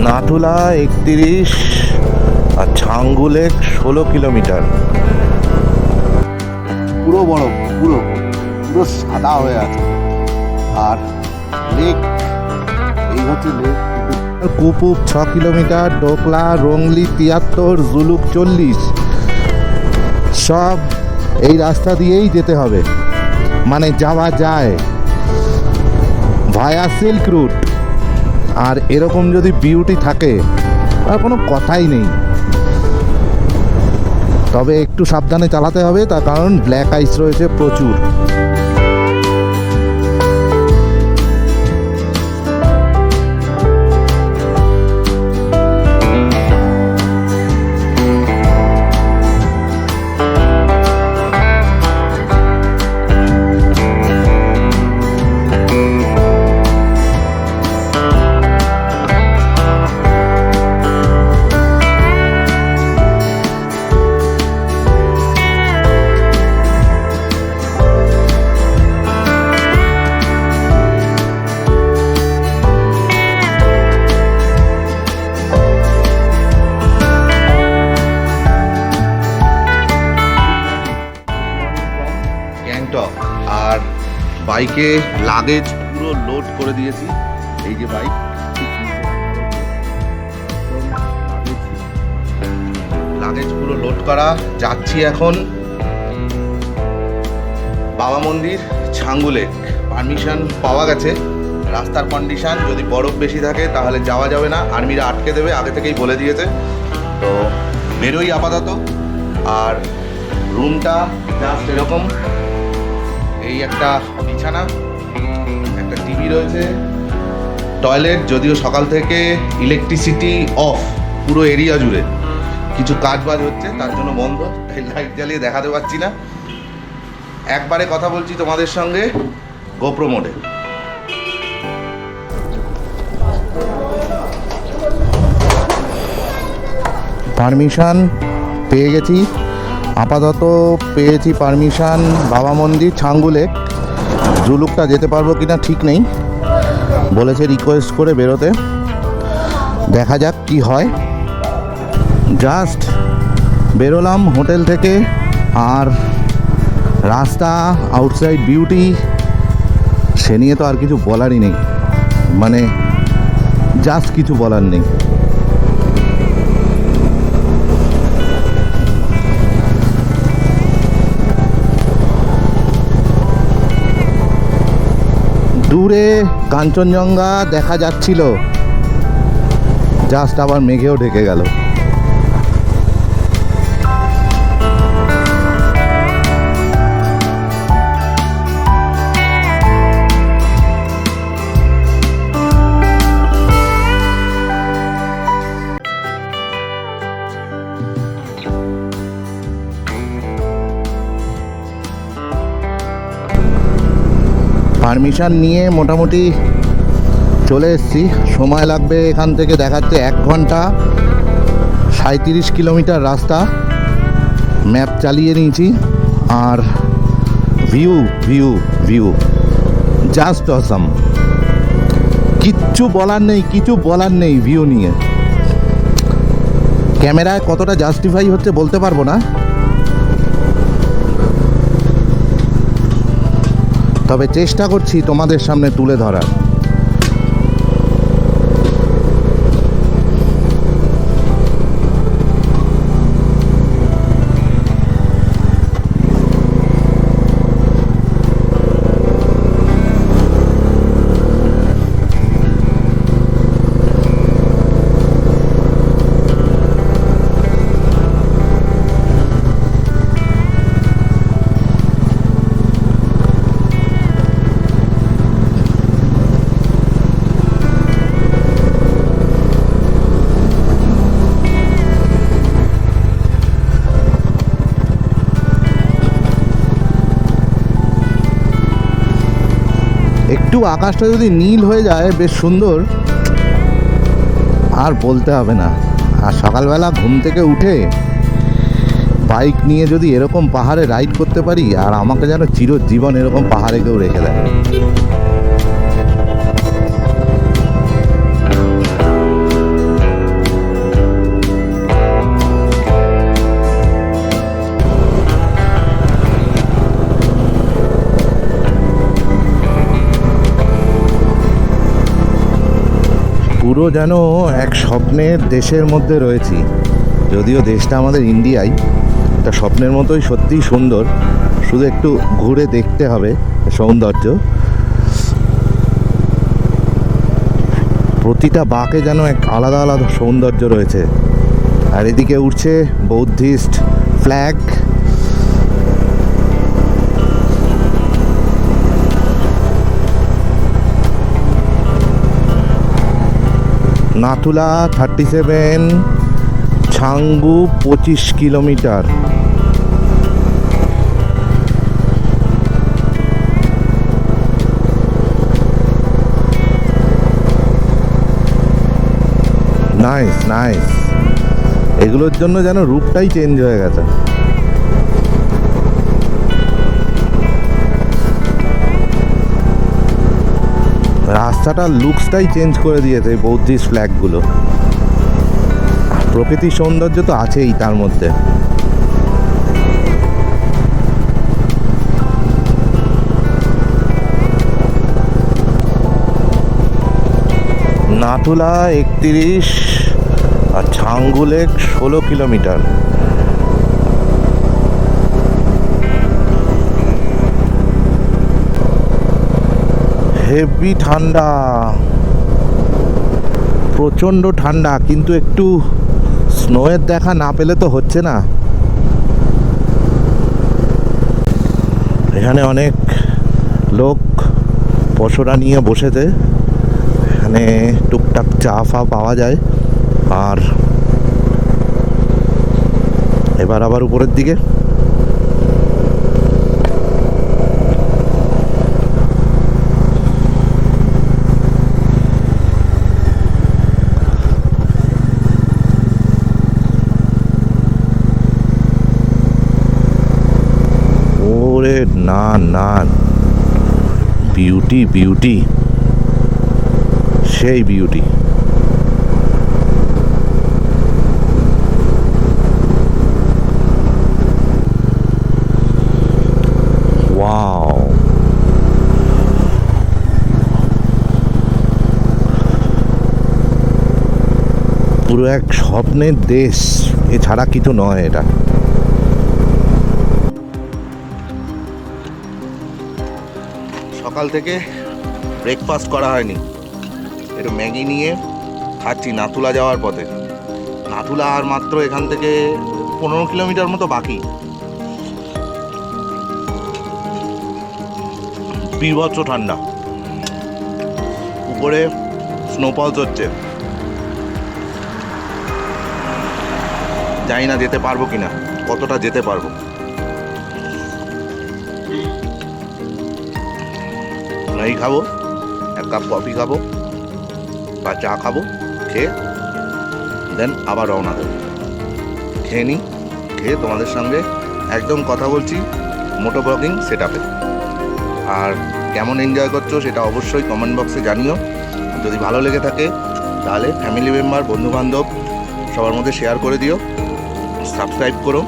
নাথুলা 31 আর Changu Lake 16 kilometre. পুরো বরফ, পুরো পুরো সাদা হয়ে আছে। আর লেক, এই হচ্ছে লেক। কুপুপ 6 কিলোমিটার, ডোকলা, রংলি 73, জুলুক 40, সব এই রাস্তা দিয়েই যেতে হবে, মানে যাওয়া যায় ভায়া সিল্ক রুট। আর এরকম যদি বিউটি থাকে আর কোনো কথাই নেই, তবে একটু সাবধানে চালাতে হবে, তার কারণ ব্ল্যাক আইস রয়েছে প্রচুর। আর বাইকে লাগেজ পুরো লোড করে দিয়েছি। এই যে বাইক, লাগেজ পুরো লোড করা। যাচ্ছি এখন বাবা মন্দির ছাঙ্গুলেক। পারমিশন পাওয়া গেছে। রাস্তার কন্ডিশন, যদি বরফ বেশি থাকে তাহলে যাওয়া যাবে না, আর্মিরা আটকে দেবে, আগে থেকেই বলে দিয়েছে। তো বেরোই আপাতত। আর রুমটা জাস্ট এরকম, এই একটা বিছানা, একটা টিভি রয়েছে, টয়লেট, যদিও সকাল থেকে ইলেকট্রিসিটি অফ পুরো এরিয়া জুড়ে, কিছু কাজ বাজ হচ্ছে তার জন্য বন্ধ, তাই লাইট জ্বালিয়ে দেখাতে পারছি না। একবারে কথা বলছি তোমাদের সঙ্গে গোপ্রো মোডে। পারমিশন পেয়ে গেছি, আপাতত পেয়েছি পারমিশন বাবা মন্দির ছাঙ্গুলেক। জুলুকটা যেতে পারবো কিনা ঠিক নেই, বলেছে রিকোয়েস্ট করে বেরোতে, দেখা যাক কি হয়। জাস্ট বেরোলাম হোটেল থেকে, আর রাস্তা আউটসাইড বিউটি, সে নিয়ে তো আর কিছু বলারই নেই, মানে জাস্ট কিছু বলার নেই। দূরে কাঞ্চনজঙ্ঘা দেখা যাচ্ছিল, জাস্ট আবার মেঘেও ঢেকে গেল। পারমিশন নিয়ে মোটামুটি চলে এসেছি। সময় লাগবে এখান থেকে দেখাচ্ছে 1 ঘন্টা 37 কিলোমিটার রাস্তা। ম্যাপ চালিয়ে নিয়েছি। আর view view view just awesome, কিচ্ছু বলার নেই, কিছু বলার নেই ভিউ নিয়ে। ক্যামেরায় কতটা জাস্টিফাই হচ্ছে বলতে পারবো না, তবে চেষ্টা করছি তোমাদের সামনে তুলে ধরার। একটু আকাশটা যদি নীল হয়ে যায় বেশ সুন্দর, আর বলতে হবে না। আর সকালবেলা ঘুম থেকে উঠে বাইক নিয়ে যদি এরকম পাহাড়ে রাইড করতে পারি, আর আমাকে যেন চিরজীবন এরকম পাহাড়ে কেউ রেখে দেয়। পুরো যেন এক স্বপ্নের দেশের মধ্যে রয়েছি। যদিও দেশটা আমাদের ইন্ডিয়াই, একটা স্বপ্নের মতোই সত্যিই সুন্দর, শুধু একটু ঘুরে দেখতে হবে সৌন্দর্য। প্রতিটা বাঁকে যেন এক আলাদা আলাদা সৌন্দর্য রয়েছে। আর এদিকে উঠছে Buddhist flag. Nathula 37, Changu 25 kilometre. Nice nice, এগুলোর জন্য যেন রূপটাই চেঞ্জ হয়ে গেছে। রাস্তাটার লুকসটাই চেঞ্জ করে দিয়েছে এই বৌদ্ধিস্ট ফ্ল্যাগগুলো। প্রকৃতির সৌন্দর্য তো আছেই তার মধ্যে। নাথুলা 31 আর ছাঙ্গু লেক 16 কিলোমিটার। হেভি ঠান্ডা, প্রচণ্ড ঠান্ডা, কিন্তু একটু স্নোয়ের দেখা না পেলে তো হচ্ছে না। এখানে অনেক লোক পশরা নিয়ে বসেছে, এখানে টুকটাক চা ফা পাওয়া যায়। আর এবার আবার উপরের দিকে। ওরে না না, বিউটি বিউটি, সেই বিউটি। ওয়াও, পুরো এক স্বপ্নের দেশ, এছাড়া কিছু নয় এটা। সকাল থেকে ব্রেকফাস্ট করা হয়নি, একটু ম্যাগি নিয়ে খাচ্ছি নাথুলা যাওয়ার পথে। নাথুলা আর মাত্র এখান থেকে 15 কিলোমিটার মতো বাকি। বীভৎস ঠান্ডা, উপরে স্নোফলস হচ্ছে। জানি না যেতে পারবো কিনা, কতটা যেতে পারবো। ম্যাগি খাবো, এক কাপ কফি খাবো বা চা খাবো, খেয়ে দেন আবার রওনা দেবো। খেয়ে নিই, খেয়ে তোমাদের সঙ্গে একদম কথা বলছি মোটো ব্লগিং সেট আপে। আর কেমন এনজয় করছো সেটা অবশ্যই কমেন্ট বক্সে জানিও। যদি ভালো লেগে থাকে তাহলে ফ্যামিলি মেম্বার, বন্ধুবান্ধব সবার মধ্যে শেয়ার করে দিও, সাবস্ক্রাইব করো,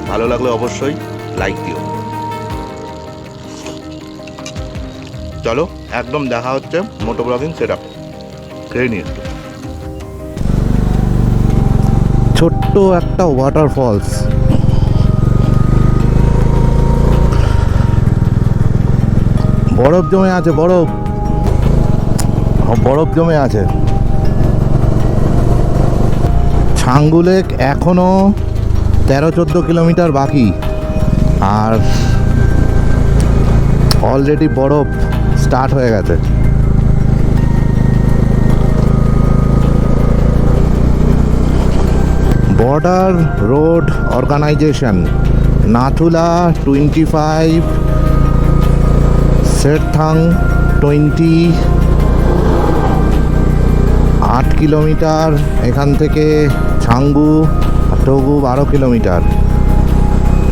ভালো লাগলে অবশ্যই লাইক দিও। চলো একদম দেখা হচ্ছে মোটো ব্লগিং সেট আপ। খেয়ে নিই একটু। ছোট্ট একটা ওয়াটারফলস, বরফ জমে আছে, বরফ জমে আছে। ছাঙ্গু লেক এখনো 13-14 কিলোমিটার বাকি, আর অলরেডি বরফ স্টার্ট হয়ে গেছে। Border road organization, Nathula 25, Serthang 20, 8 kilometre. এখান থেকে ছাঙ্গু টগু 12 কিলোমিটার।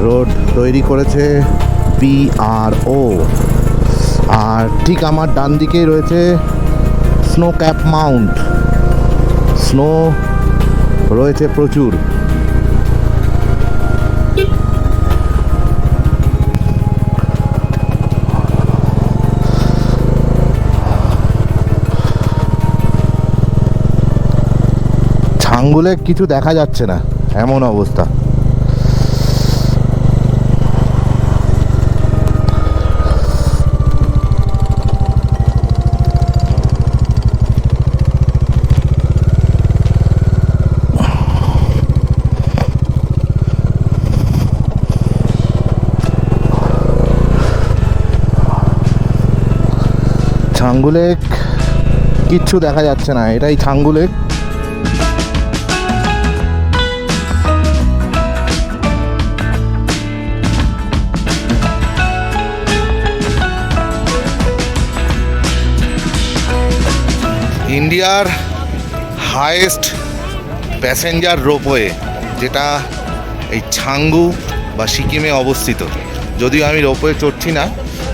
রোড তৈরি করেছে BRO। আর ঠিক আমার ডান দিকেই রয়েছে স্নো ক্যাপ মাউন্ট। স্নো রয়েছে প্রচুর। ছাঙ্গুলে কিছু দেখা যাচ্ছে না, এমন অবস্থা। ছাঙ্গু লেক কিচ্ছু দেখা যাচ্ছে না, এটাই ছাঙ্গু লেক। ইন্ডিয়ার হাইয়েস্ট প্যাসেঞ্জার রোপওয়ে, যেটা এই ছাঙ্গু বা সিকিমে অবস্থিত। যদিও আমি রোপওয়ে চড়ছি না,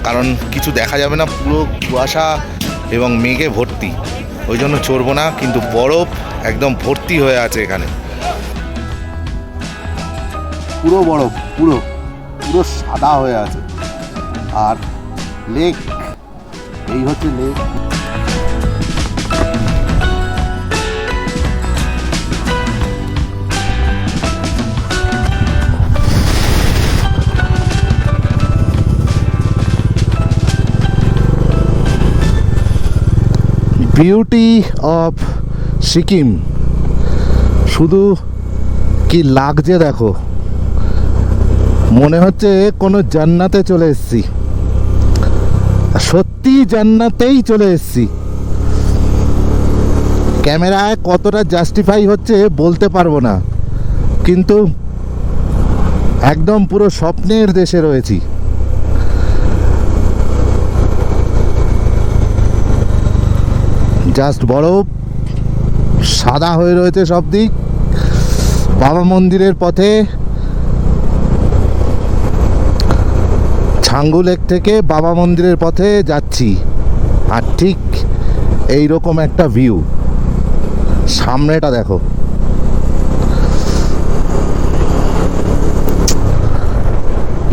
কারণ কিছু দেখা যাবে না, পুরো কুয়াশা এবং মেঘে ভর্তি, ওই জন্য চড়বো না। কিন্তু বরফ একদম ভর্তি হয়ে আছে এখানে, পুরো বরফ, পুরো পুরো সাদা হয়ে আছে। আর লেক, এই হচ্ছে লেক। বিউটি অফ সিকিম, শুধু কি লাগছে দেখো, মনে হচ্ছে কোনো জান্নাতে চলে এসেছি, সত্যি জান্নাতেই চলে এসেছি। ক্যামেরায় কতটা জাস্টিফাই হচ্ছে বলতে পারবো না, কিন্তু একদম পুরো স্বপ্নের দেশে রয়েছি। জাস্ট বরফ, সাদা হয়ে রয়েছে সব দিক। বাবা মন্দিরের পথে, ছাঙ্গু লেক থেকে বাবা মন্দিরের পথে যাচ্ছি, আর ঠিক এই রকম একটা ভিউ। সামনেটা দেখো,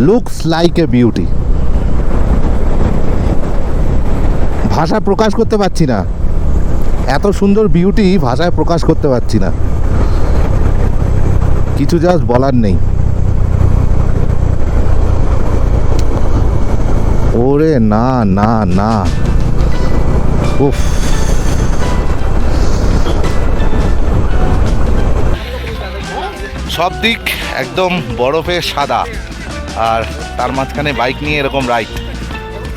লুকস লাইক এ বিউটি। ভাষা প্রকাশ করতে পারছি না, এত সুন্দর বিউটি ভাষায় প্রকাশ করতে পারছি না, কিছু জাস্ট বলার নেই। ওরে না না না, উফ। সব দিক একদম বরফে সাদা, আর তার মাঝখানে বাইক নিয়ে এরকম রাইড,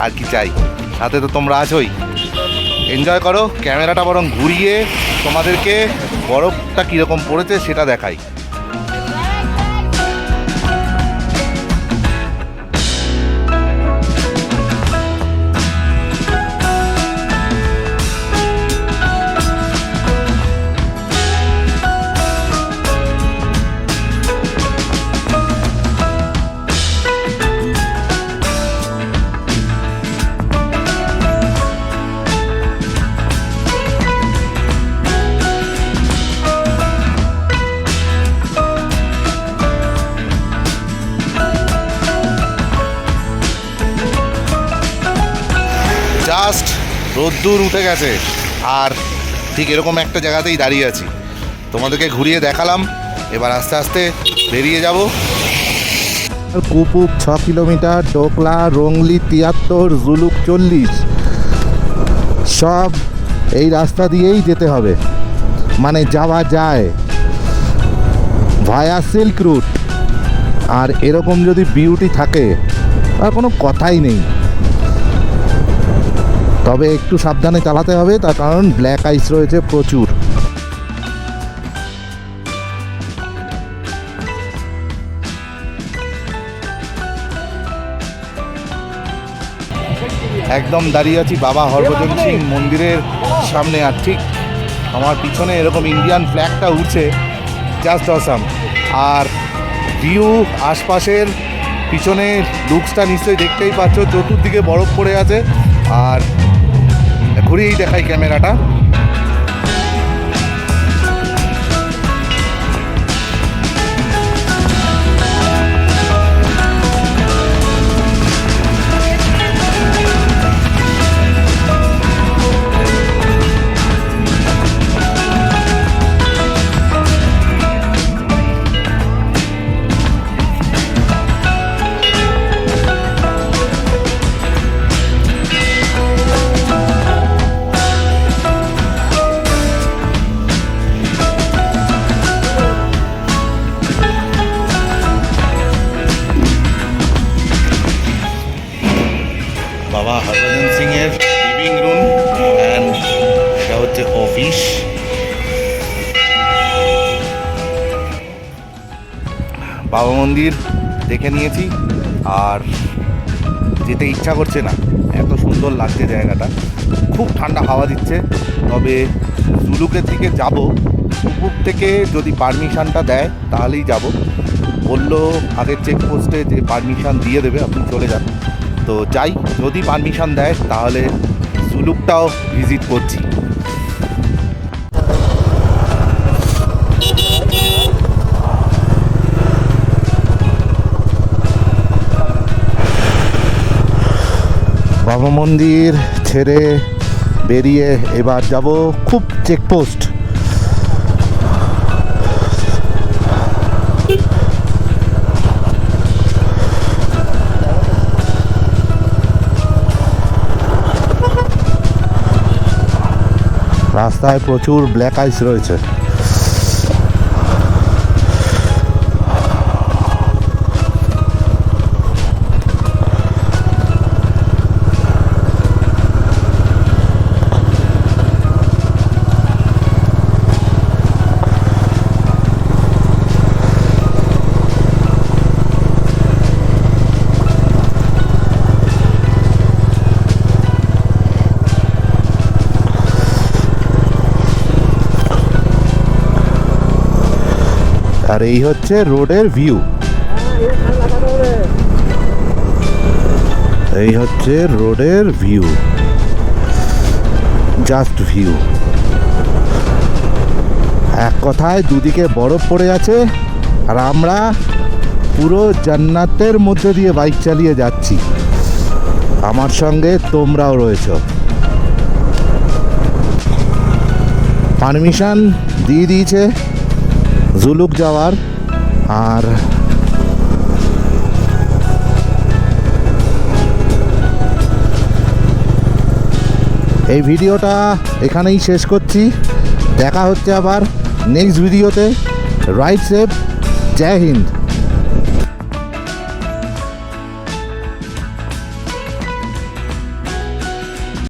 আর কি চাই। সাথে তো তোমরা আছোই, এনজয় করো। ক্যামেরাটা বরং ঘুরিয়ে তোমাদেরকে বরফটা কীরকম পড়েছে সেটা দেখাই। জাস্ট রোদ্দুর উঠে গেছে, আর ঠিক এরকম একটা জায়গাতেই দাঁড়িয়ে আছি। তোমাদেরকে ঘুরিয়ে দেখালাম, এবার আস্তে আস্তে বেরিয়ে যাব। কুপুক 6 কিলোমিটার, ডোকলা, রংলি 73, জুলুক 40, সব এই রাস্তা দিয়েই যেতে হবে, মানে যাওয়া যায় ভায়া সিল্ক রুট। আর এরকম যদি বিউটি থাকে আর কোনো কথাই নেই, তবে একটু সাবধানে চালাতে হবে, তার কারণ ব্ল্যাক আইস রয়েছে প্রচুর। একদম দাঁড়িয়ে আছি বাবা হরভজন সিং মন্দিরের সামনে, আর ঠিক আমার পিছনে এরকম ইন্ডিয়ান ফ্ল্যাগটা উঠছে, জাস্ট অসাম। আর ভিউ, আশপাশের পিছনে লুকসটা নিশ্চয়ই দেখতেই পাচ্ছ, চতুর্দিকে বরফ পড়ে আছে। আর ঘুরিয়েই দেখাই ক্যামেরাটা, অফিস। বাবা মন্দির দেখে নিয়েছি, আর যেতে ইচ্ছা করছে না, এত সুন্দর লাগছে জায়গাটা, খুব ঠান্ডা হাওয়া দিচ্ছে। তবে জুলুকের দিকে যাব, উপর থেকে যদি পারমিশনটা দেয় তাহলেই যাব। বললো আগের চেকপোস্টে যে পারমিশন দিয়ে দেবে, আপনি চলে যান। তো যাই, যদি পারমিশন দেয় তাহলে জুলুকটাও ভিজিট করছি। বাবা মন্দির ছেড়ে বেরিয়ে এবার যাব খুব চেকপোস্ট। রাস্তায় প্রচুর ব্ল্যাক আইস রয়েছে। আর এই হচ্ছে রোডের ভিউ, এই হচ্ছে রোডের ভিউ, জাস্ট ভিউ। এক কথায় দুদিকে বরফ পড়ে আছে, আর আমরা পুরো জান্নাতের মধ্যে দিয়ে বাইক চালিয়ে যাচ্ছি। আমার সঙ্গে তোমরাও রয়েছ। পারমিশন দিয়ে দিয়েছে জুলুক যাওয়ার। আর এই ভিডিওটা এখানেই শেষ করছি। দেখা হচ্ছে আবার নেক্সট ভিডিওতে। রাইড সেফ, জয় হিন্দ।